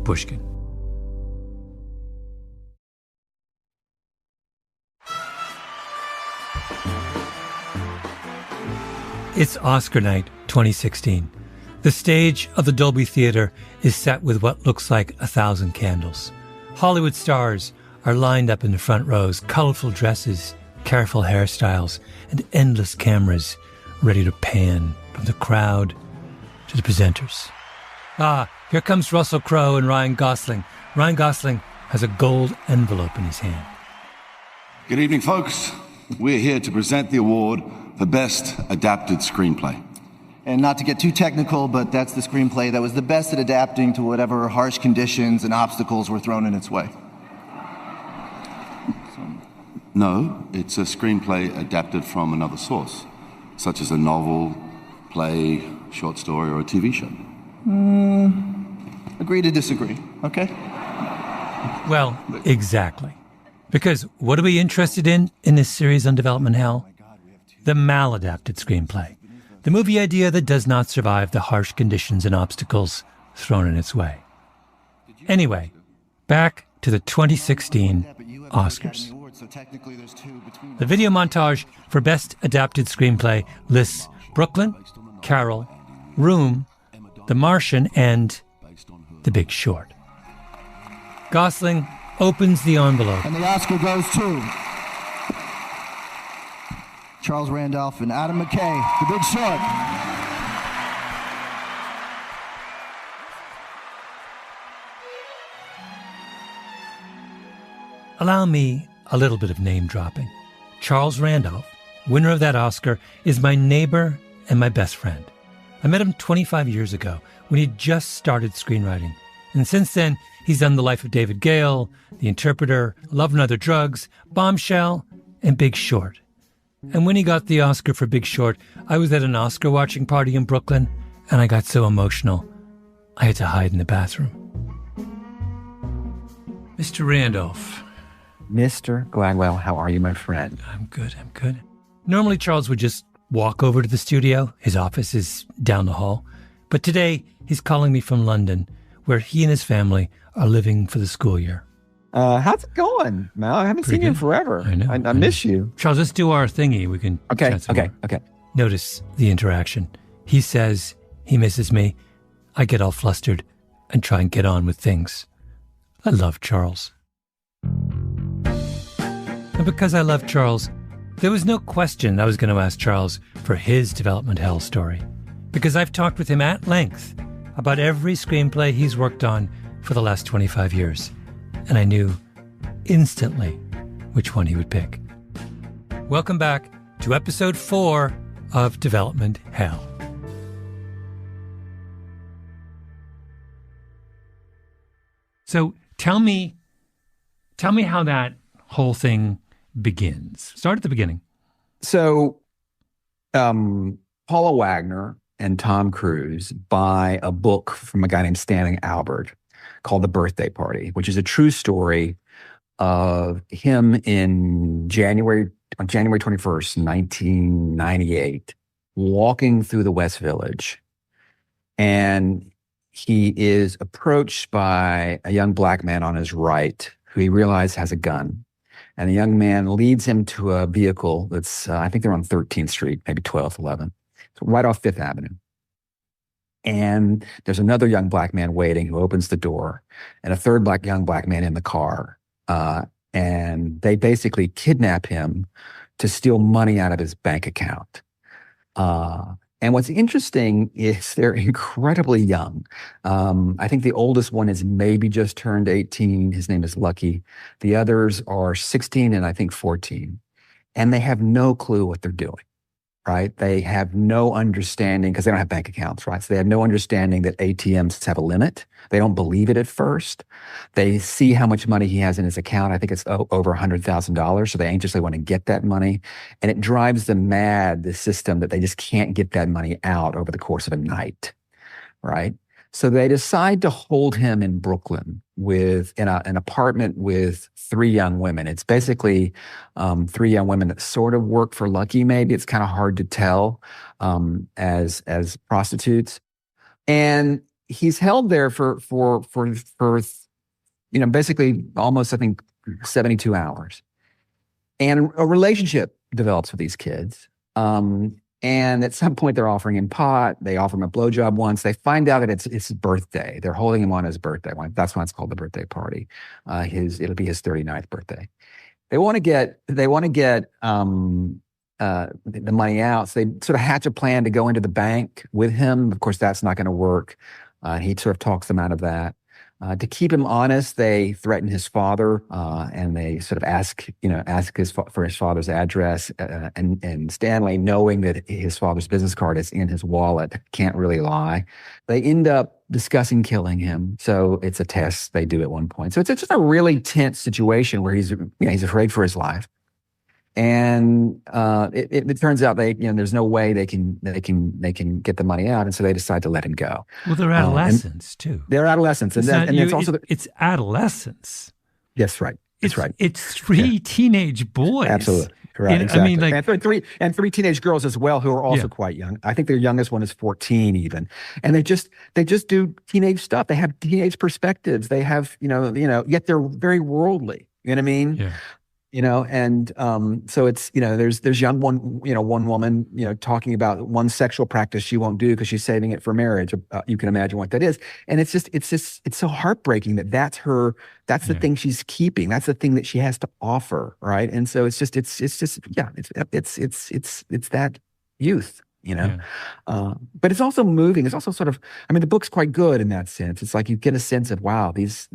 Pushkin. It's Oscar night 2016. The stage of the Dolby Theater is set with what looks like 1,000 candles. Hollywood stars are lined up in the front rows, colorful dresses, careful hairstyles, and endless cameras ready to pan from the crowd to the presenters. Here comes Russell Crowe and Ryan Gosling. Ryan Gosling has a gold envelope in his hand. Good evening, folks. We're here to present the award for Best Adapted Screenplay. And not to get too technical, but that's the screenplay that was the best at adapting to whatever harsh conditions and obstacles were thrown in its way. No, it's a screenplay adapted from another source, such as a novel, play, short story, or a TV show. Agree to disagree, okay? Well, exactly. Because what are we interested in this series on Development Hell? The maladapted screenplay. The movie idea that does not survive the harsh conditions and obstacles thrown in its way. Anyway, back to the 2016 Oscars. The video montage for Best Adapted Screenplay lists Brooklyn, Carol, Room, The Martian, and The Big Short. Gosling opens the envelope. And the Oscar goes to Charles Randolph and Adam McKay, The Big Short. Allow me a little bit of name dropping. Charles Randolph, winner of that Oscar, is my neighbor and my best friend. I met him 25 years ago when he just started screenwriting. And since then, he's done The Life of David Gale, The Interpreter, Love and Other Drugs, Bombshell, and Big Short. And when he got the Oscar for Big Short, I was at an Oscar watching party in Brooklyn, and I got so emotional, I had to hide in the bathroom. Mr. Randolph. Mr. Gladwell, how are you, my friend? I'm good. Normally, Charles would just walk over to the studio. His office is down the hall. But today, he's calling me from London, where he and his family are living for the school year. How's it going, Mal? I haven't seen you in forever. I know. I miss you. Charles, let's do our thingy. We can chat some more. Okay. Notice the interaction. He says he misses me. I get all flustered and try and get on with things. I love Charles. And because I love Charles, there was no question I was going to ask Charles for his development hell story. Because I've talked with him at length about every screenplay he's worked on for the last 25 years. And I knew instantly which one he would pick. Welcome back to episode 4 of Development Hell. So tell me how that whole thing begins. Start at the beginning. So, Paula Wagner and Tom Cruise buy a book from a guy named Stanley Albert called The Birthday Party, which is a true story of him on January 21st, 1998, walking through the West Village. And he is approached by a young black man on his right who he realizes has a gun. And the young man leads him to a vehicle that's, I think they're on 13th Street, maybe 12th, 11th. So right off 5th Avenue. And there's another young black man waiting who opens the door, and a third young black man in the car. And they basically kidnap him to steal money out of his bank account. And what's interesting is they're incredibly young. I think the oldest one is maybe just turned 18. His name is Lucky. The others are 16 and I think 14. And they have no clue what they're doing, right? They have no understanding because they don't have bank accounts, right? So they have no understanding that ATMs have a limit. They don't believe it at first. They see how much money he has in his account. I think it's over $100,000. So they anxiously want to get that money. And it drives them mad, the system, that they just can't get that money out over the course of a night, right? So they decide to hold him in Brooklyn in an apartment with 3 young women. It's basically 3 young women that sort of work for Lucky, maybe. It's kind of hard to tell as prostitutes. And he's held there for basically almost, I think, 72 hours. And a relationship develops with these kids. And at some point, they're offering him pot. They offer him a blowjob once. They find out that it's his birthday. They're holding him on his birthday. That's why it's called the birthday party. It'll be his 39th birthday. They want to get the money out. So they sort of hatch a plan to go into the bank with him. Of course, that's not going to work. He sort of talks them out of that. To keep him honest, they threaten his father, and they sort of ask for his father's address. And Stanley, knowing that his father's business card is in his wallet, can't really lie. They end up discussing killing him. So it's a test they do at one point. So it's just a really tense situation where he's afraid for his life. And it turns out there's no way they can get the money out, and so they decide to let him go. Well, they're adolescents too. They're adolescents, it's adolescence. Yes, right. That's right. It's three teenage boys. Absolutely. Right, exactly. I mean, and three teenage girls as well who are also quite young. I think their youngest one is 14 even. And they just do teenage stuff. They have teenage perspectives. They have, yet they're very worldly. You know what I mean? Yeah. So it's, there's one woman, talking about one sexual practice she won't do because she's saving it for marriage. You can imagine what that is. And it's so heartbreaking that's the thing she's keeping. That's the thing that she has to offer. Right. And so it's that youth. But it's also moving. It's also sort of, the book's quite good in that sense. It's like you get a sense of, wow, there's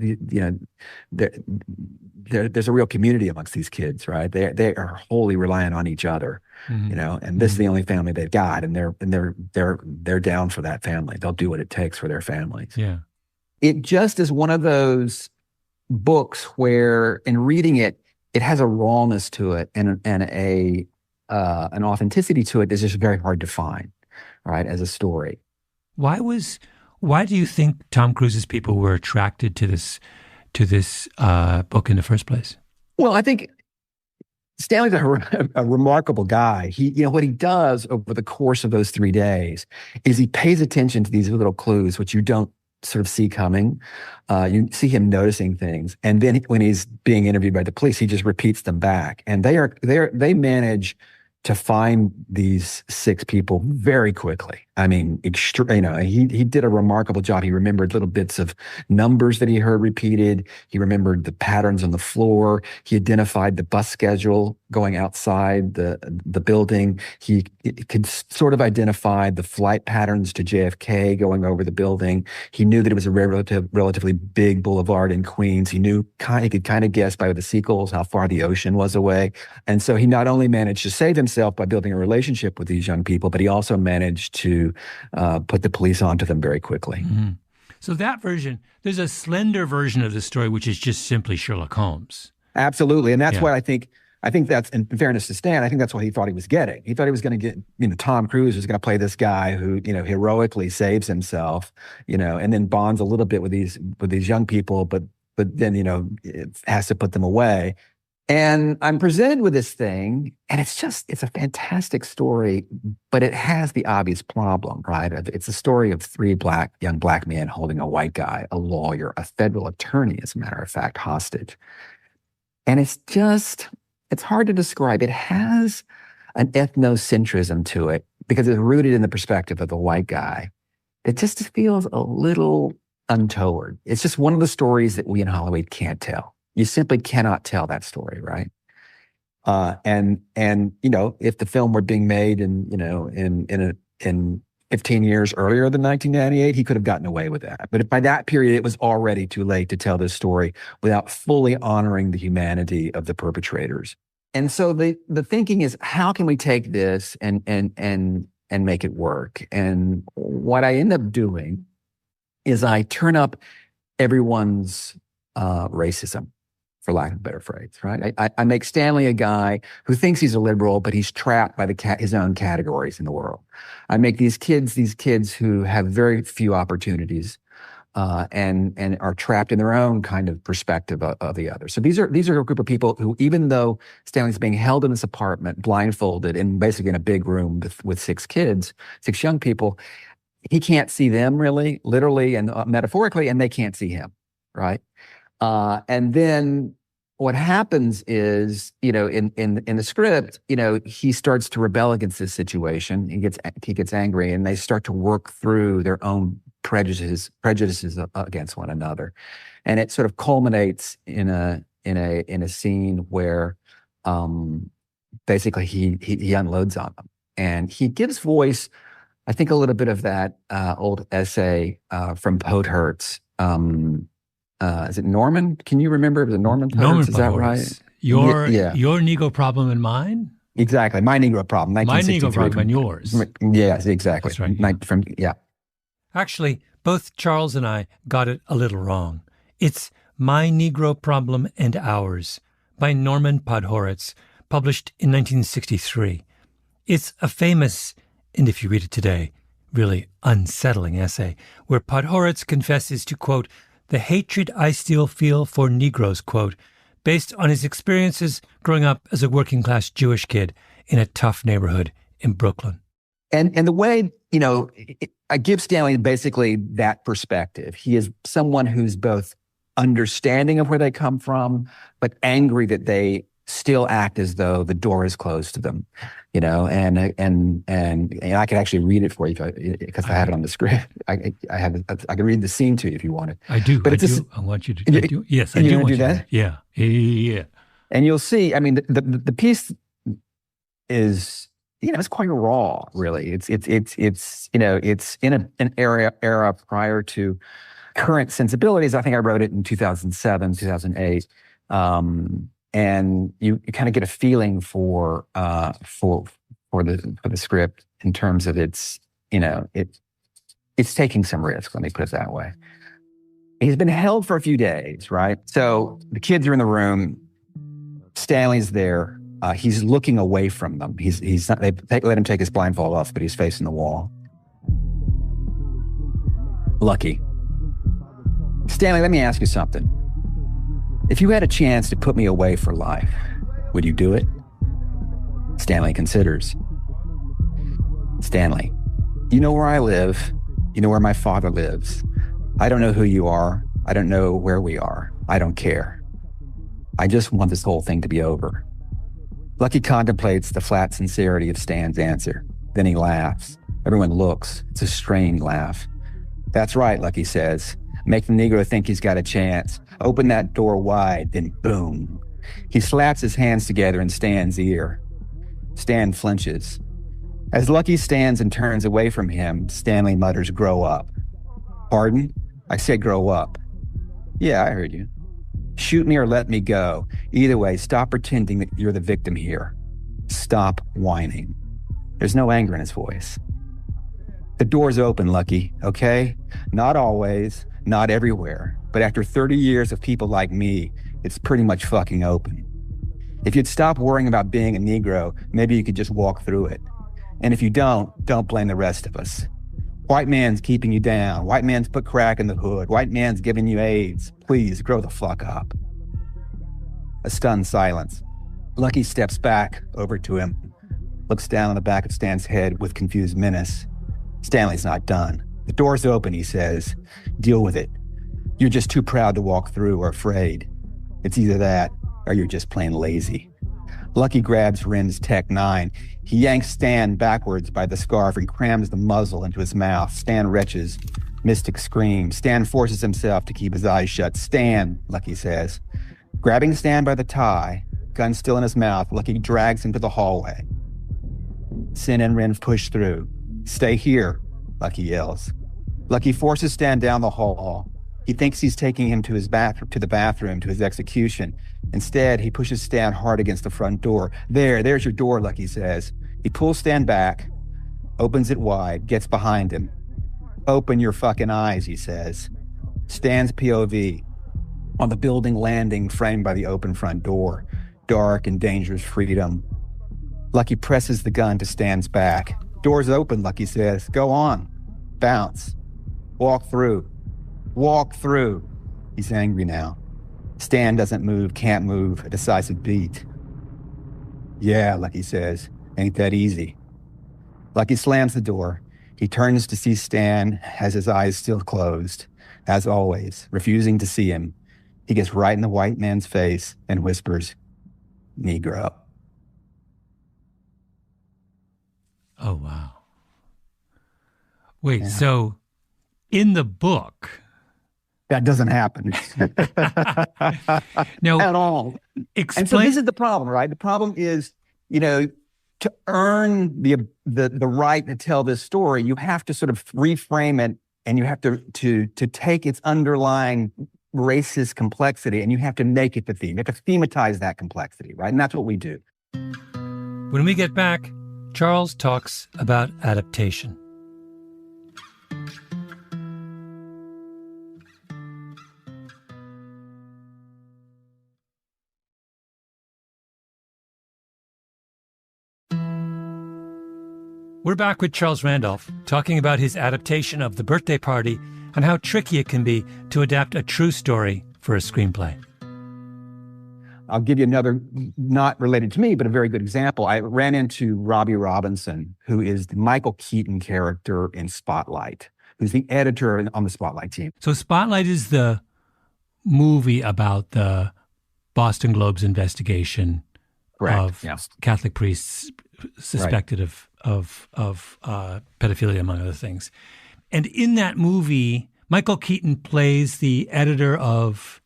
a real community amongst these kids, right? They are wholly reliant on each other, and this is the only family they've got, and they're down for that family. They'll do what it takes for their families. Yeah. It just is one of those books where, in reading it, it has a rawness to it and an authenticity to it that's just very hard to find, right, as a story. Why do you think Tom Cruise's people were attracted to this book in the first place? Well, I think Stanley's a remarkable guy. What he does over the course of those 3 days is he pays attention to these little clues, which you don't sort of see coming. You see him noticing things. And then when he's being interviewed by the police, he just repeats them back. And they manage to find these 6 people very quickly. He did a remarkable job. He remembered little bits of numbers that he heard repeated. He remembered the patterns on the floor. He identified the bus schedule going outside the building. He could sort of identify the flight patterns to JFK going over the building. He knew that it was a relatively big boulevard in Queens. He could kind of guess by the sequels how far the ocean was away. And so he not only managed to save himself by building a relationship with these young people, but he also managed to put the police onto them very quickly. Mm-hmm. So that version, there's a slender version of the story, which is just simply Sherlock Holmes. Absolutely. And that's what I think that's, in fairness to Stan, I think that's what he thought he was getting. He thought he was going to get, Tom Cruise was going to play this guy who, heroically saves himself, and then bonds a little bit with these young people, but then, it has to put them away. And I'm presented with this thing, and it's a fantastic story, but it has the obvious problem, right? It's a story of 3 young black men holding a white guy, a lawyer, a federal attorney, as a matter of fact, hostage. And it's hard to describe. It has an ethnocentrism to it because it's rooted in the perspective of the white guy. It just feels a little untoward. It's just one of the stories that we in Hollywood can't tell. You simply cannot tell that story, right? And if the film were being made in 15 years earlier than 1998, he could have gotten away with that. But by that period, it was already too late to tell this story without fully honoring the humanity of the perpetrators. And so the thinking is, how can we take this and make it work? And what I end up doing is I turn up everyone's racism, for lack of a better phrase, right? I make Stanley a guy who thinks he's a liberal, but he's trapped by his own categories in the world. I make these kids who have very few opportunities and are trapped in their own kind of perspective of the other. So these are a group of people who, even though Stanley's being held in this apartment, blindfolded, and basically in a big room with 6 kids, 6 young people, he can't see them really, literally and metaphorically, and they can't see him, right? And then what happens is, in the script, he starts to rebel against this situation. He gets angry, and they start to work through their own prejudices against one another, and it sort of culminates in a scene where, basically he unloads on them, and he gives voice. I think a little bit of that old essay from Podhertz. Is it Norman? Can you remember? Was it Norman Podhertz? Norman Is that Podhertz. right? Your Yeah. Negro problem and mine? Exactly. My Negro problem. My 1963. Negro problem and yours. Yes, exactly. That's right. Yeah. Actually, both Charles and I got it a little wrong. It's My Negro Problem and Ours by Norman Podhoretz, published in 1963. It's a famous, and if you read it today, really unsettling essay, where Podhoretz confesses to, quote, the hatred I still feel for Negroes, quote, based on his experiences growing up as a working-class Jewish kid in a tough neighborhood in Brooklyn. And the way, I give Stanley basically that perspective. He is someone who's both understanding of where they come from, but angry that they still act as though the door is closed to them, and I could actually read it for you because I had it on the script. I can read the scene to you if you want it. I do. But I want you to. Yes, I do want you to. That? Yeah. And you'll see. I mean, the piece is, it's quite raw, really. It's in an era prior to current sensibilities. I think I wrote it in 2007, 2008. And you kind of get a feeling for the script in terms of it's taking some risk. Let me put it that way. He's been held for a few days, right? So the kids are in the room. Stanley's there. He's looking away from them. He's not, they let him take his blindfold off, but he's facing the wall. Lucky. Stanley, let me ask you something. If you had a chance to put me away for life, would you do it? Stanley considers. Stanley, you know where I live. You know where my father lives. I don't know who you are. I don't know where we are. I don't care. I just want this whole thing to be over. Lucky contemplates the flat sincerity of Stan's answer. Then he laughs. Everyone looks. It's a strained laugh. That's right, Lucky says. Make the Negro think he's got a chance. Open that door wide, then boom. He slaps his hands together in Stan's ear. Stan flinches. As Lucky stands and turns away from him, Stanley mutters, grow up. Pardon? I said grow up. Yeah, I heard you. Shoot me or let me go. Either way, stop pretending that you're the victim here. Stop whining. There's no anger in his voice. The door's open, Lucky, okay? Not always, not everywhere, but after 30 years of people like me, it's pretty much fucking open. If you'd stop worrying about being a Negro, maybe you could just walk through it. And if you don't blame the rest of us. White man's keeping you down. White man's put crack in the hood. White man's giving you AIDS. Please, grow the fuck up. A stunned silence. Lucky steps back over to him, looks down on the back of Stan's head with confused menace. Stanley's not done. The door's open, he says. Deal with it. You're just too proud to walk through or afraid. It's either that or you're just plain lazy. Lucky grabs Ren's Tech 9. He yanks Stan backwards by the scarf and crams the muzzle into his mouth. Stan retches. Mystic screams. Stan forces himself to keep his eyes shut. Stan, Lucky says. Grabbing Stan by the tie, gun still in his mouth, Lucky drags him to the hallway. Sin and Ren push through. Stay here, Lucky yells. Lucky forces Stan down the hall. He thinks he's taking him to the bathroom, to his execution. Instead, he pushes Stan hard against the front door. There's your door, Lucky says. He pulls Stan back, opens it wide, gets behind him. Open your fucking eyes, he says. Stan's POV on the building landing framed by the open front door. Dark and dangerous freedom. Lucky presses the gun to Stan's back. Door's open, Lucky says. Go on. Bounce. Walk through. Walk through. He's angry now. Stan doesn't move, can't move, a decisive beat. Yeah, Lucky says. Ain't that easy. Lucky slams the door. He turns to see Stan, has his eyes still closed, as always, refusing to see him. He gets right in the white man's face and whispers, "Negro." Oh, wow. Wait, so in the book... That doesn't happen. No, at all. And so this is the problem, right? The problem is, to earn the right to tell this story, you have to sort of reframe it, and you have to take its underlying racist complexity, and you have to make it the theme. You have to thematize that complexity, right? And that's what we do. When we get back, Charles talks about adaptation. We're back with Charles Randolph, talking about his adaptation of The Birthday Party and how tricky it can be to adapt a true story for a screenplay. I'll give you another, not related to me, but a very good example. I ran into Robbie Robinson, who is the Michael Keaton character in Spotlight, who's the editor on the Spotlight team. So Spotlight is the movie about the Boston Globe's investigation of Catholic priests suspected of pedophilia, among other things. And in that movie, Michael Keaton plays the editor of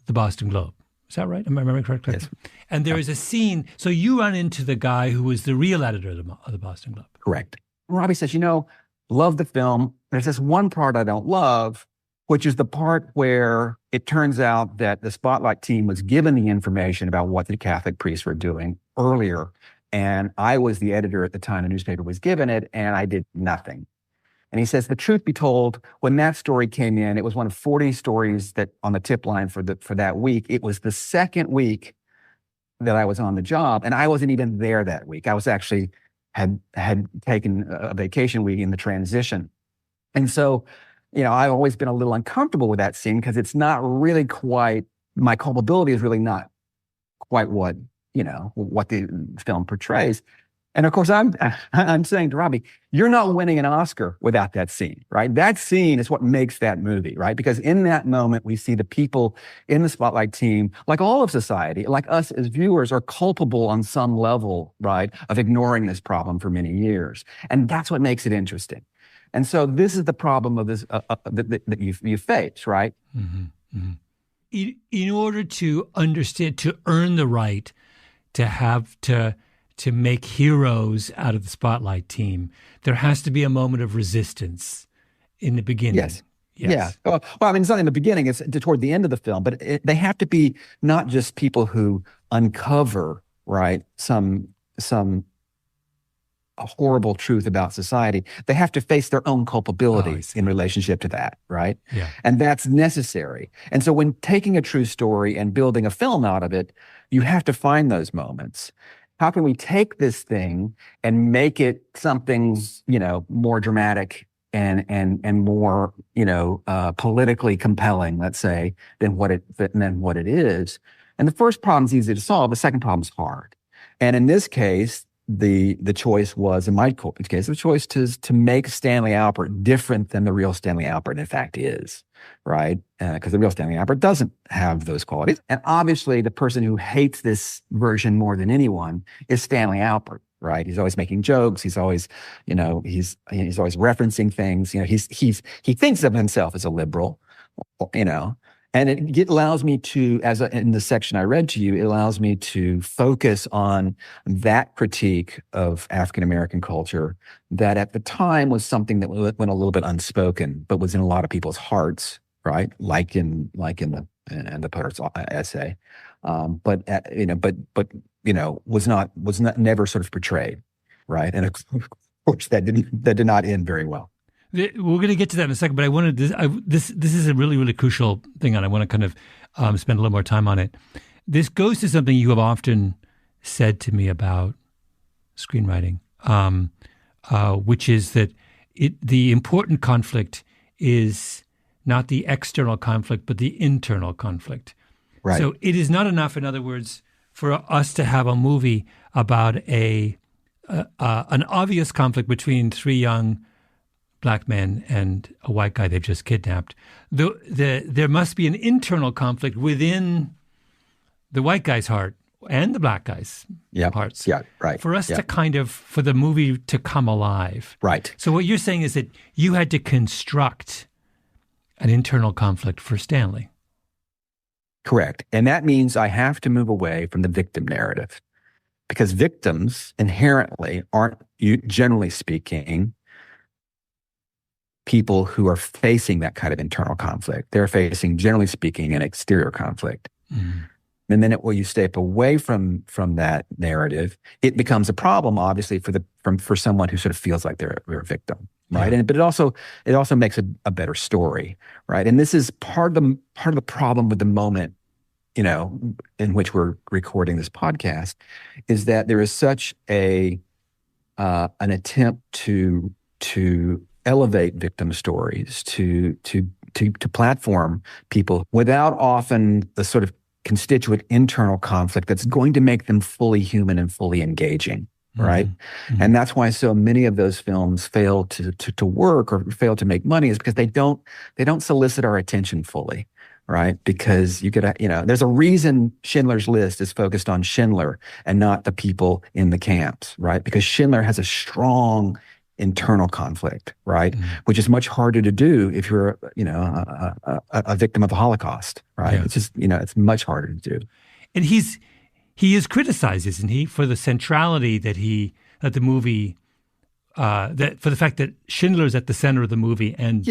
the Boston Globe. Is that right? Am I remembering correctly? Yes. And there is a scene. So you run into the guy who was the real editor of the Boston Globe. Correct. Robbie says, love the film. There's this one part I don't love, which is the part where it turns out that the Spotlight team was given the information about what the Catholic priests were doing earlier. And I was the editor at the time the newspaper was given it, and I did nothing. And he says, the truth be told, when that story came in, it was one of 40 stories that on the tip line for that week. It was the second week that I was on the job, and I wasn't even there that week. I was actually had taken a vacation week in the transition. And so, I've always been a little uncomfortable with that scene because it's not really quite, my culpability is really not quite what the film portrays. And of course, I'm saying to Robbie, you're not winning an Oscar without that scene, right? That scene is what makes that movie, right? Because in that moment, we see the people in the Spotlight team, like all of society, like us as viewers, are culpable on some level, right, of ignoring this problem for many years. And that's what makes it interesting. And so this is the problem of this that you face, right? Mm-hmm. Mm-hmm. In order to understand, to earn the right to have to make heroes out of the Spotlight team, there has to be a moment of resistance in the beginning. Yes. Yeah. Well, it's not in the beginning, it's toward the end of the film, but they have to be not just people who uncover, right, some horrible truth about society. They have to face their own culpabilities in relationship to that, right? Yeah. And that's necessary. And so when taking a true story and building a film out of it, you have to find those moments. How can we take this thing and make it something, more dramatic and more, politically compelling, let's say, than what it is? And the first problem is easy to solve. The second problem is hard. And in this case, the choice was, in my case, the choice to make Stanley Albert different than the real Stanley Albert in fact is, right? Because the real Stanley Albert doesn't have those qualities. And obviously, the person who hates this version more than anyone is Stanley Albert, right? He's always making jokes. He's always, he's always referencing things. He thinks of himself as a liberal, And it allows me to, in the section I read to you, it allows me to focus on that critique of African-American culture that at the time was something that went a little bit unspoken, but was in a lot of people's hearts, right? Like in the Poet's essay, but was not never sort of portrayed, right? And of course that did not end very well. We're going to get to that in a second, but I wanted this is a really, really crucial thing, and I want to kind of spend a little more time on it. This goes to something you have often said to me about screenwriting, which is that the important conflict is not the external conflict, but the internal conflict. Right. So it is not enough, in other words, for us to have a movie about an obvious conflict between three young black men and a white guy they've just kidnapped, there must be an internal conflict within the white guy's heart and the black guy's hearts. Yeah, right. For us to for the movie to come alive. Right. So what you're saying is that you had to construct an internal conflict for Stanley. Correct. And that means I have to move away from the victim narrative, because victims inherently aren't, generally speaking, people who are facing that kind of internal conflict. They're facing, generally speaking, an exterior conflict. Mm. The minute where you step away from that narrative, it becomes a problem, obviously, for someone who sort of feels like they're a victim, right? Yeah. But it also makes a better story, right? And this is part of the problem with the moment, in which we're recording this podcast, is that there is such an attempt to elevate victim stories, to platform people without often the sort of constituent internal conflict that's going to make them fully human and fully engaging, right? Mm-hmm. And that's why so many of those films fail to work or fail to make money, is because they don't solicit our attention fully, right? Because there's a reason Schindler's List is focused on Schindler and not the people in the camps, right? Because Schindler has a strong internal conflict, right? Mm-hmm. Which is much harder to do if you're, a victim of the Holocaust, right? Yeah. It's just, it's much harder to do. And he is criticized, isn't he, for the centrality that the movie, that for the fact that Schindler's at the center of the movie, and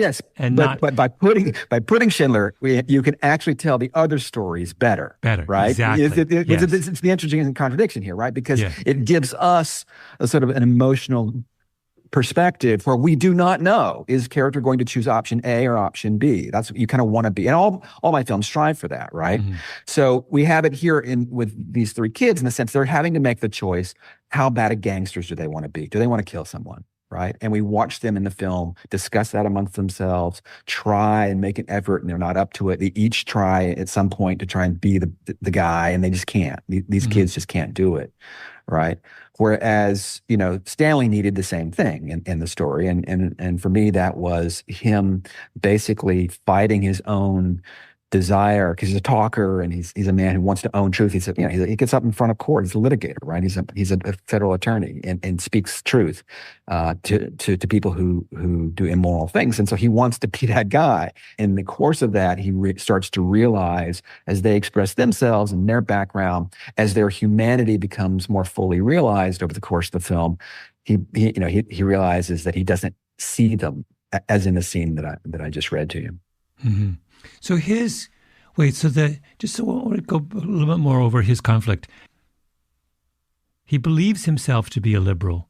but by putting Schindler, you can actually tell the other stories better, right? Exactly. It's the interesting contradiction here, right? Because it gives us a sort of an emotional perspective where we do not know, is character going to choose option A or option B? That's what you kind of want to be. And all my films strive for that, right? Mm-hmm. So we have it here with these three kids, in the sense they're having to make the choice, how bad of gangsters do they want to be? Do they want to kill someone, right? And we watch them in the film discuss that amongst themselves, try and make an effort, and they're not up to it. They each try at some point to try and be the guy, and they just can't. These mm-hmm. kids just can't do it, right? Whereas, Stanley needed the same thing in the story. And for me, that was him basically fighting his own desire, because he's a talker and he's a man who wants to own truth. He gets up in front of court. He's a litigator, right? He's a federal attorney and speaks truth to people who do immoral things. And so he wants to be that guy. In the course of that, he starts to realize, as they express themselves and their background, as their humanity becomes more fully realized over the course of the film, he realizes that he doesn't see them as in the scene that I just read to you. Mm-hmm. So I want to go a little bit more over his conflict. He believes himself to be a liberal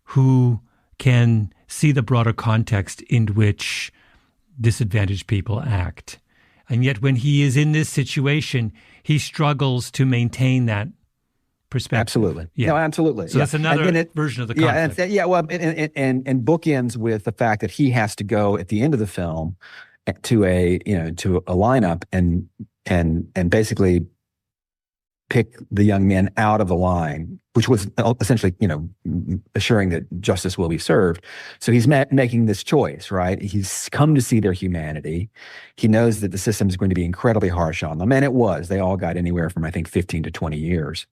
who can see the broader context in which disadvantaged people act. And yet when he is in this situation, he struggles to maintain that perspective. Absolutely. Yeah. No, absolutely. So that's another version of the conflict. And bookends with the fact that he has to go at the end of the film to a lineup and basically pick the young men out of the line, which was essentially, assuring that justice will be served. So he's making this choice, right? He's come to see their humanity. He knows that the system is going to be incredibly harsh on them. And it was. They all got anywhere from, I think, 15 to 20 years,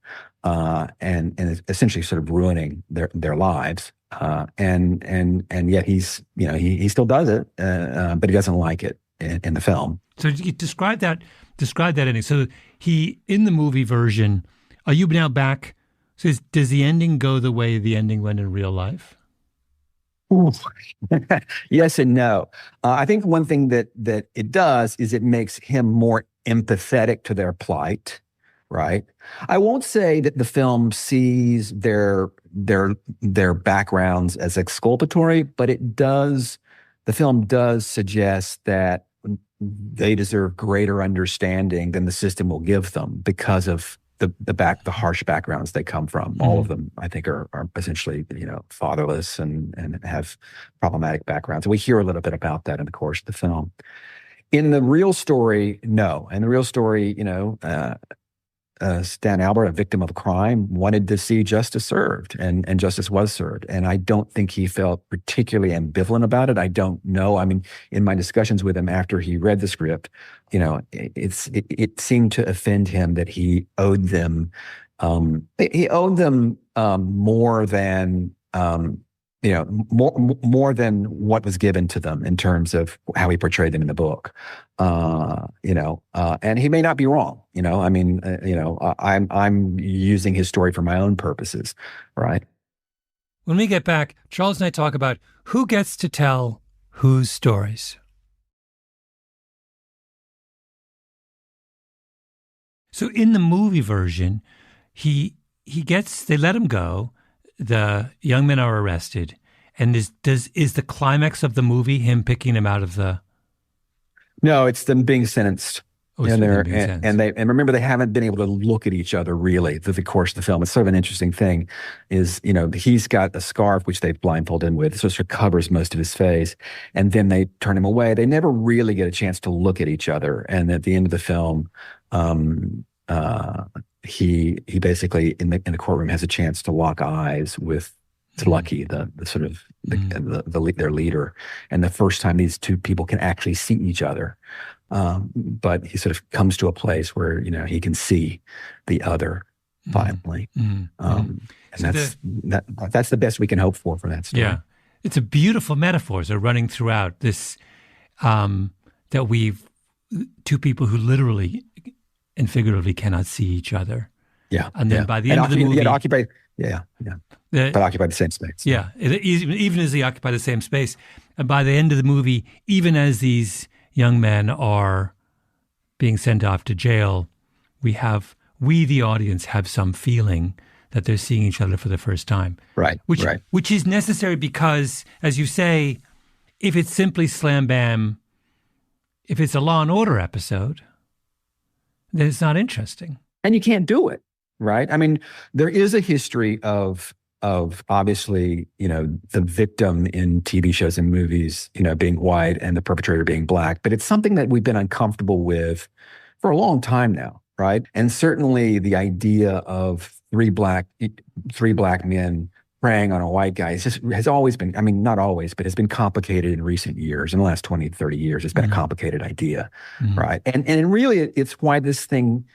and essentially sort of ruining their lives. And yet he's, he still does it, but he doesn't like it in the film. So you describe that ending. So he, in the movie version, are you now back? So does the ending go the way the ending went in real life? Yes and no. I think one thing that it does is it makes him more empathetic to their plight, right? I won't say that the film sees their backgrounds as exculpatory, but the film does suggest that they deserve greater understanding than the system will give them because of the harsh backgrounds they come from. Mm-hmm. All of them, I think, are essentially, fatherless and have problematic backgrounds. And we hear a little bit about that in the course of the film. In the real story, no. In the real story, Stan Albert, a victim of a crime, wanted to see justice served, and justice was served. And I don't think he felt particularly ambivalent about it. I don't know. I mean, in my discussions with him after he read the script, it seemed to offend him that he owed them more than more than what was given to them in terms of how he portrayed them in the book. And he may not be wrong. I'm using his story for my own purposes, right? When we get back, Charles and I talk about who gets to tell whose stories. So in the movie version, they let him go. The young men are arrested, and is the climax of the movie him picking him out of the? No, it's them being sentenced. Oh, and remember, they haven't been able to look at each other really through the course of the film. It's sort of an interesting thing. He's got a scarf which they've blindfolded him with, so it covers most of his face, and then they turn him away. They never really get a chance to look at each other, and at the end of the film, he basically in the courtroom has a chance to lock eyes with Lucky, their leader, and the first time these two people can actually see each other. But he sort of comes to a place where he can see the other finally, and that's the best we can hope for that story. Yeah, it's a beautiful metaphors are running throughout this. That two people who literally and figuratively cannot see each other. Yeah. And then by the end of the movie... occupy the same space. Yeah. Even as they occupy the same space. And by the end of the movie, even as these young men are being sent off to jail, we, the audience, have some feeling that they're seeing each other for the first time. Right. Which is necessary because, as you say, if it's simply slam bam, if it's a Law and Order episode, then it's not interesting. And you can't do it, right? I mean, there is a history of obviously, the victim in TV shows and movies, being white and the perpetrator being black, but it's something that we've been uncomfortable with for a long time now, right? And certainly the idea of three black men preying on a white guy has always been, I mean, not always, but has been complicated in recent years. In the last 20, 30 years, it's been a complicated idea, right? And really, it's why this thing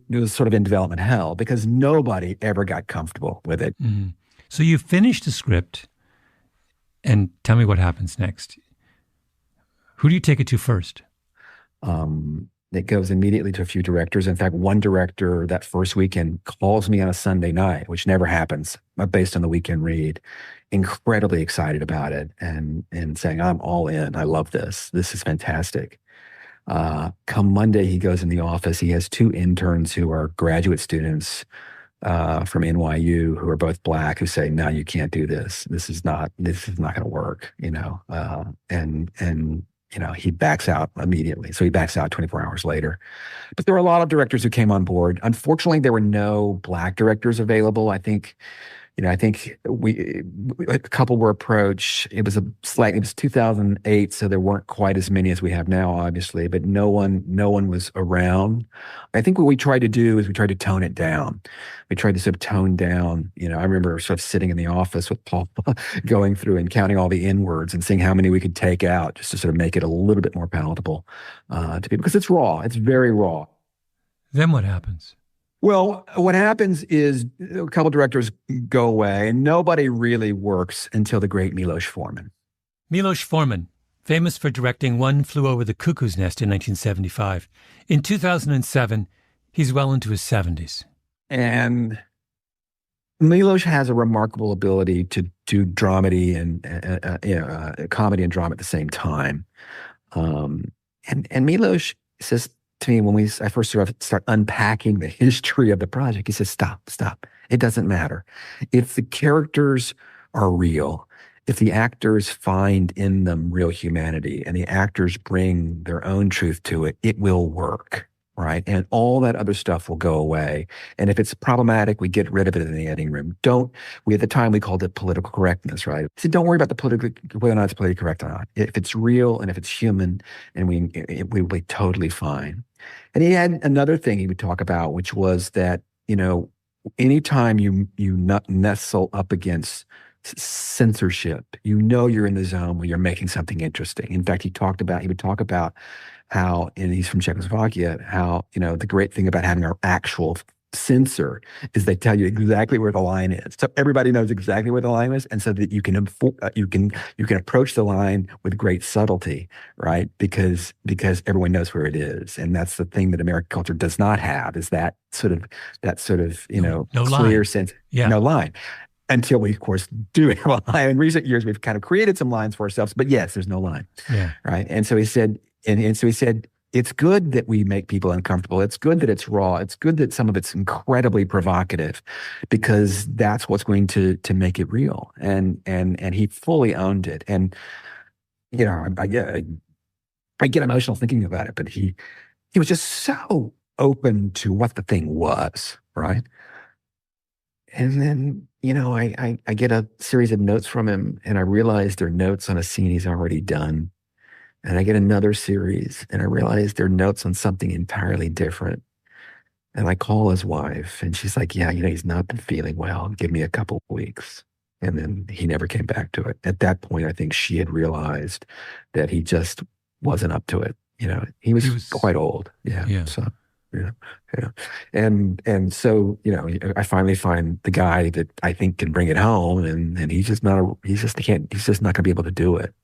was sort of in development hell, because nobody ever got comfortable with it. So you finish the script, and tell me what happens next. Who do you take it to first? It goes immediately to a few directors. In fact, one director that first weekend calls me on a Sunday night, which never happens, based on the weekend read, incredibly excited about it and saying, I'm all in. I love this. This is fantastic. Come Monday, he goes in the office. He has two interns who are graduate students from NYU who are both black, who say, no, you can't do this. This is not going to work, and he backs out immediately. So he backs out 24 hours later. But there were a lot of directors who came on board. Unfortunately, there were no black directors available. I think a couple were approached. It was 2008, so there weren't quite as many as we have now, obviously, but no one was around. I think what we tried to do is we tried to tone it down. We tried to sort of tone down, I remember sort of sitting in the office with Paul going through and counting all the N-words and seeing how many we could take out just to sort of make it a little bit more palatable to people, because it's raw. It's very raw. Then what happens? Well, what happens is a couple directors go away, and nobody really works until the great Milos Forman. Milos Forman, famous for directing One Flew Over the Cuckoo's Nest in 1975. In 2007, he's well into his 70s. And Milos has a remarkable ability to do dramedy and comedy and drama at the same time. And Milos says to me when I first start unpacking the history of the project, he says, stop. It doesn't matter. If the characters are real, if the actors find in them real humanity and the actors bring their own truth to it, it will work. right? And all that other stuff will go away. And if it's problematic, we get rid of it in the editing room. At the time we called it political correctness, right? So don't worry about whether or not it's politically correct or not. If it's real and if it's human, and we will be totally fine. And he had another thing he would talk about, which was that, anytime you nestle up against censorship, you're in the zone where you're making something interesting. In fact, he would talk about how, and he's from Czechoslovakia, how, the great thing about having our actual censor is they tell you exactly where the line is. So everybody knows exactly where the line is. And so that you can approach the line with great subtlety, right? Because everyone knows where it is. And that's the thing that American culture does not have, is that sort of, no clear line. sense, Yeah. no line. Until we, of course, do have a line. In recent years, we've kind of created some lines for ourselves, but yes, there's no line. Yeah. Right. And so he said, it's good that we make people uncomfortable. It's good that it's raw. It's good that some of it's incredibly provocative, because that's what's going to make it real. And he fully owned it. And, I get emotional thinking about it, but he was just so open to what the thing was, right? And then, I get a series of notes from him, and I realize they're notes on a scene he's already done. And I get another series, and I realize they're notes on something entirely different. And I call his wife, and she's like, yeah, he's not been feeling well. Give me a couple of weeks. And then he never came back to it. At that point, I think she had realized that he just wasn't up to it. He was quite old. Yeah. Yeah. So, yeah. And so, I finally find the guy that I think can bring it home, and he's just not going to be able to do it.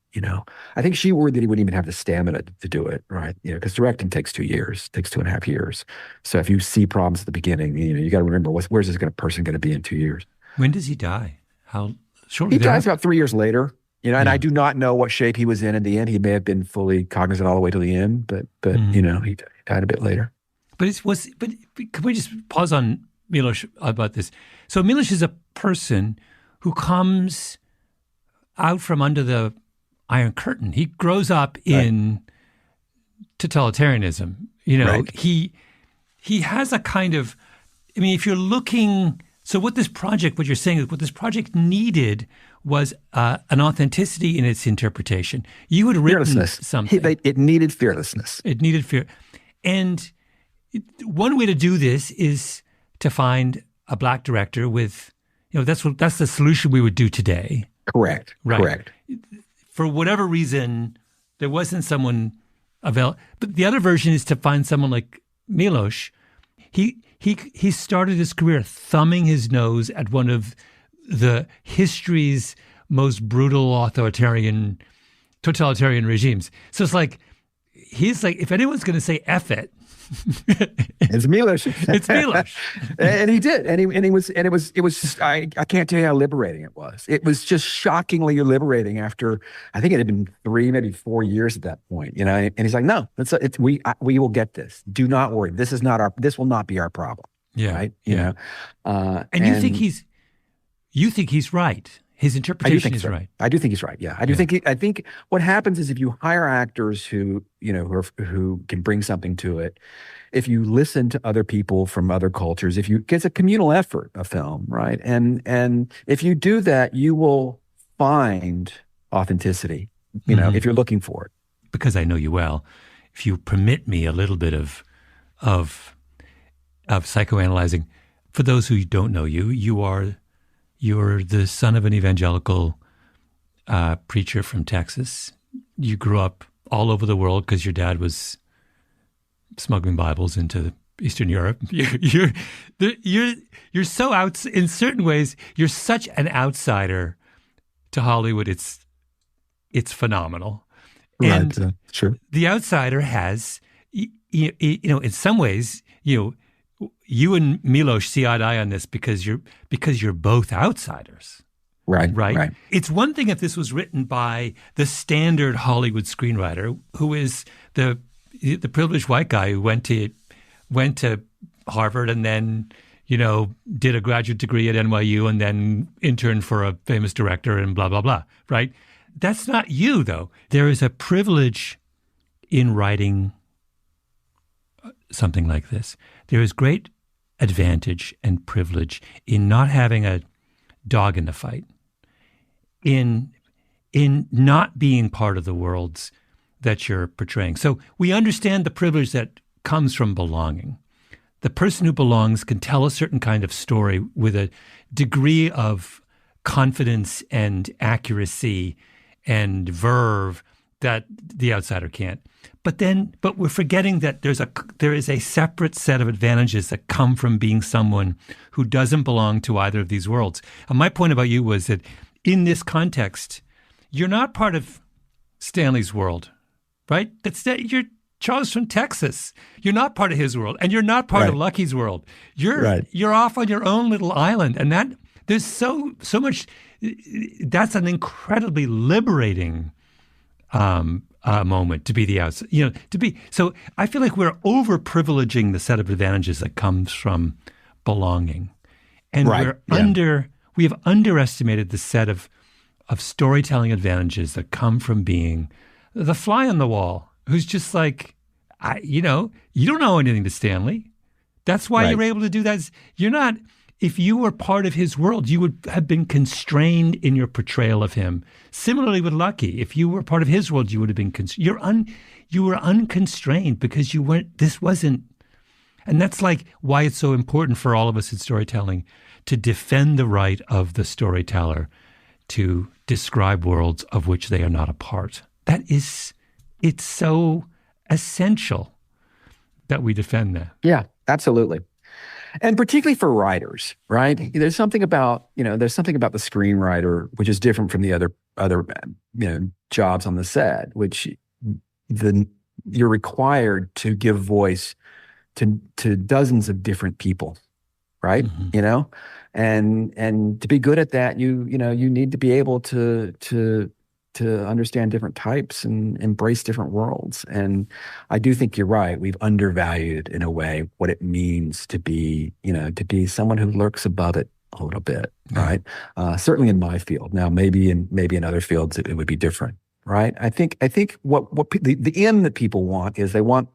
I think she worried that he wouldn't even have the stamina to do it, right? Because directing takes 2 years, takes 2.5 years. So if you see problems at the beginning, you got to remember, where's this person going to be in 2 years? When does he die? How shortly? He dies about 3 years later. And Yeah. I do not know what shape he was in the end. He may have been fully cognizant all the way to the end, but he died a bit later. But can we just pause on Miloš about this? So Miloš is a person who comes out from under the Iron Curtain. He grows up in totalitarianism. Right. He has a kind of, if you're looking, so what you're saying is what this project needed was an authenticity in its interpretation. You had written something. It needed fearlessness. It needed fear. And one way to do this is to find a Black director with, that's the solution we would do today. Correct. Right. Correct. For whatever reason, there wasn't someone available. But the other version is to find someone like Miloš. He started his career thumbing his nose at one of the history's most brutal totalitarian regimes. So it's like, he's like, if anyone's going to say F it, it's Miloš. It's Miloš. And he did. And it was I can't tell you how liberating it was. It was just shockingly liberating after, I think it had been 3, maybe 4 years at that point, and he's like, no, we will get this. Do not worry. This will not be our problem. Yeah. Right. And you think he's right. His interpretation is right. I do think he's right. Yeah, I do think. I think what happens is if you hire actors who can bring something to it, if you listen to other people from other cultures, it's a communal effort, a film, right? And if you do that, you will find authenticity. If you're looking for it. Because I know you well, if you permit me a little bit of psychoanalyzing, for those who don't know you, you're the son of an evangelical preacher from Texas. You grew up all over the world because your dad was smuggling Bibles into Eastern Europe. You're so out. In certain ways, you're such an outsider to Hollywood. It's phenomenal. Right. And sure. The outsider has, in some ways, you and Miloš see eye to eye on this because you're both outsiders. Right. It's one thing if this was written by the standard Hollywood screenwriter who is the privileged white guy who went to Harvard and then, did a graduate degree at NYU and then interned for a famous director and blah, blah, blah, right? That's not you, though. There is a privilege in writing something like this. There is great advantage and privilege in not having a dog in the fight, in not being part of the worlds that you're portraying. So we understand the privilege that comes from belonging. The person who belongs can tell a certain kind of story with a degree of confidence and accuracy and verve that the outsider can't. But we're forgetting that there is a separate set of advantages that come from being someone who doesn't belong to either of these worlds. And my point about you was that in this context, you're not part of Stanley's world, right? You're Charles from Texas. You're not part of his world, and you're not part of Lucky's world. You're off on your own little island, and that there's so much. That's an incredibly liberating moment to be the outside. So I feel like we're overprivileging the set of advantages that comes from belonging, and we have underestimated the set of storytelling advantages that come from being the fly on the wall who's just like, you don't know anything to Stanley. That's why you're able to do that. You're not, if you were part of his world, you would have been constrained in your portrayal of him. Similarly with Lucky, if you were part of his world, you would have been you were unconstrained because this wasn't, and that's like why it's so important for all of us in storytelling to defend the right of the storyteller to describe worlds of which they are not a part. It's so essential that we defend that. Yeah, absolutely. And particularly for writers, right? There's something about the screenwriter which is different from the other jobs on the set, which you're required to give voice to dozens of different people, right? Mm-hmm. And to be good at that, you need to be able to understand different types and embrace different worlds. And I do think you're right. We've undervalued in a way what it means to be someone who lurks above it a little bit, right? Certainly in my field. Now, maybe in other fields it would be different, right? I think what the end that people want is they want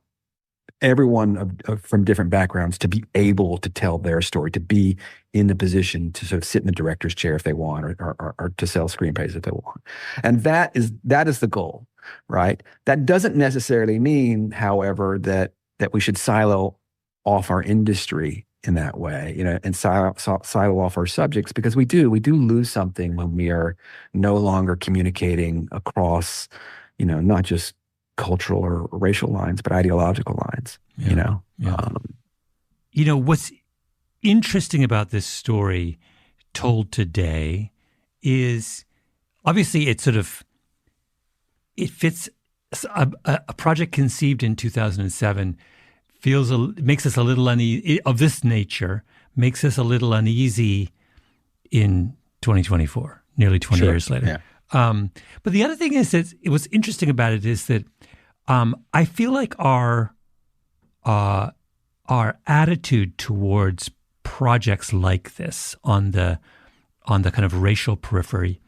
everyone from different backgrounds to be able to tell their story, to be in the position to sort of sit in the director's chair if they want, or to sell screenplays if they want. And that is the goal, right? That doesn't necessarily mean, however, that we should silo off our industry in that way, and silo off our subjects, because we do lose something when we are no longer communicating across, not just cultural or racial lines, but ideological lines, What's interesting about this story told today is obviously it fits a project conceived in 2007 makes us a little uneasy of this nature, makes us a little uneasy in 2024, nearly 20 years later. Yeah. But the other thing is that what's interesting about it is that I feel like our attitude towards projects like this on the kind of racial periphery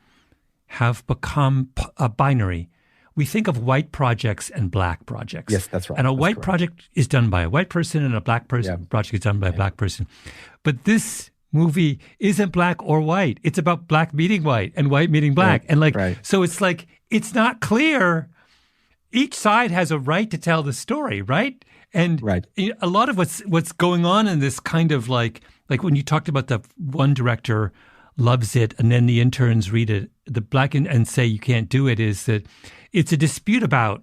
have become binary. We think of white projects and black projects. Yes, that's right. And a white project is done by a white person, and a black project is done by a black person. But this movie isn't black or white. It's about black meeting white and white meeting black. Right. And so it's like, it's not clear. Each side has a right to tell the story, right? And a lot of what's going on in this kind of like when you talked about the one director loves it and then the interns read it, the black and say you can't do it, is that it's a dispute about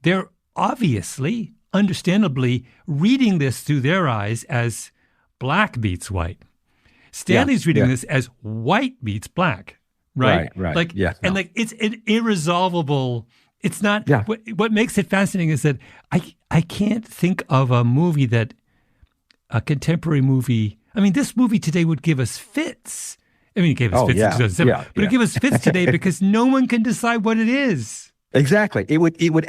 they're obviously, understandably reading this through their eyes as black meets white. Stanley's reading this as white meets black, right? Right. And it's an irresolvable. It's not. Yeah. What makes it fascinating is that I can't think of a contemporary movie. I mean, this movie today would give us fits. I mean, it gave us fits in 2007, but it would give us fits today because no one can decide what it is. Exactly. It would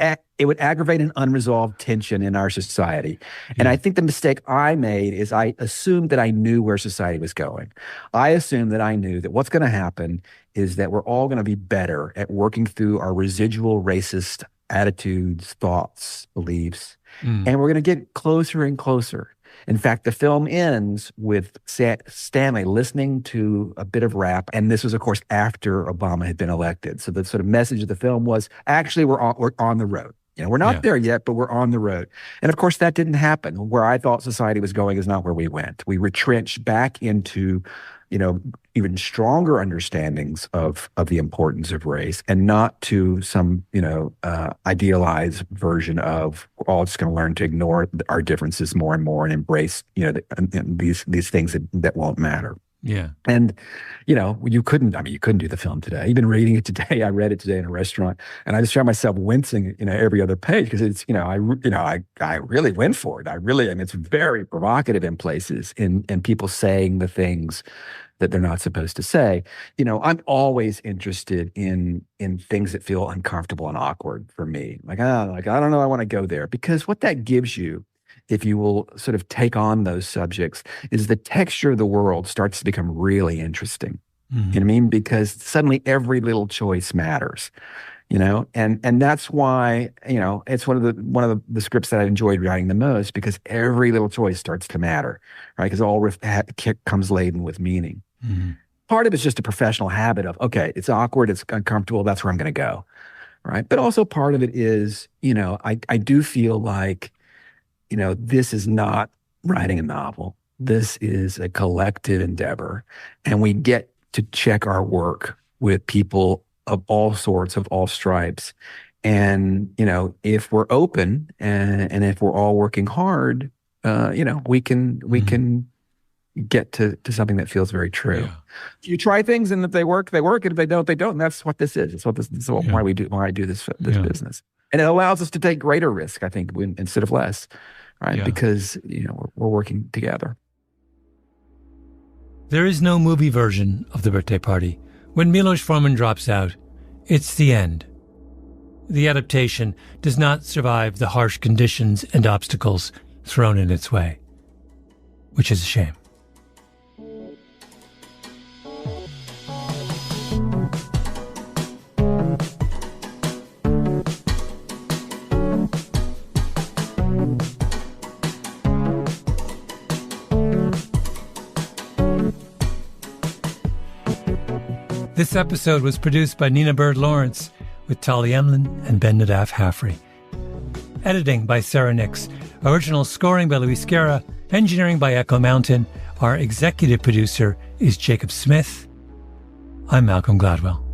aggravate an unresolved tension in our society. And I think the mistake I made is I assumed that I knew where society was going. I assumed that I knew that what's going to happen is that we're all going to be better at working through our residual racist attitudes, thoughts, beliefs. Mm. And we're going to get closer and closer. In fact, the film ends with Stanley listening to a bit of rap. And this was, of course, after Obama had been elected. So the sort of message of the film was, actually, we're on the road. We're not there yet, but we're on the road. And of course, that didn't happen. Where I thought society was going is not where we went. We retrenched back into, even stronger understandings of the importance of race, and not to some, idealized version of we're all just going to learn to ignore our differences more and more and embrace, these things that won't matter. Yeah. And, you couldn't do the film today. You've been reading it today. I read it today in a restaurant, and I just found myself wincing, every other page, because it's, I really went for it. It's very provocative in places, and people saying the things that they're not supposed to say. I'm always interested in things that feel uncomfortable and awkward for me. I don't know, I want to go there, because what that gives you, if you will sort of take on those subjects, is the texture of the world starts to become really interesting. Mm-hmm. You know what I mean? Because suddenly every little choice matters, and that's why, it's one of the scripts that I enjoyed writing the most, because every little choice starts to matter, right? Because all comes laden with meaning. Mm-hmm. Part of it's just a professional habit of, okay, it's awkward, it's uncomfortable, that's where I'm going to go, right? But also part of it is, I do feel like, this is not writing a novel. This is a collective endeavor. And we get to check our work with people of all sorts, of all stripes. And, if we're open and if we're all working hard, we can get to something that feels very true. Yeah. You try things, and if they work, they work. And if they don't, they don't. And that's what this is. It's what this is. Why I do this business. And it allows us to take greater risk, I think, instead of less, right? Yeah. Because, we're working together. There is no movie version of The Birthday Party. When Milos Forman drops out, it's the end. The adaptation does not survive the harsh conditions and obstacles thrown in its way, which is a shame. This episode was produced by Nina Bird Lawrence with Tali Emlin and Ben Nadaf Haffrey. Editing by Sarah Nix. Original scoring by Luis Guerra. Engineering by Echo Mountain. Our executive producer is Jacob Smith. I'm Malcolm Gladwell.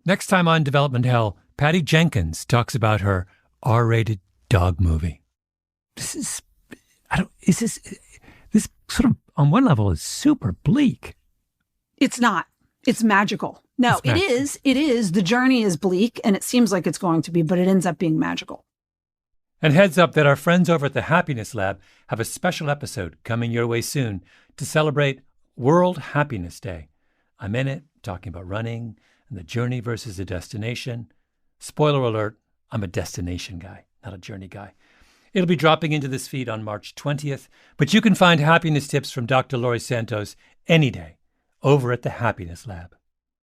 Next time on Development Hell, Patty Jenkins talks about her R-rated dog movie. This sort of, on one level, is super bleak. It's not. It's magical. No, it is. It is. The journey is bleak, and it seems like it's going to be, but it ends up being magical. And heads up that our friends over at the Happiness Lab have a special episode coming your way soon to celebrate World Happiness Day. I'm in it, talking about running and the journey versus the destination. Spoiler alert, I'm a destination guy, not a journey guy. It'll be dropping into this feed on March 20th, but you can find happiness tips from Dr. Laurie Santos any day over at the Happiness Lab.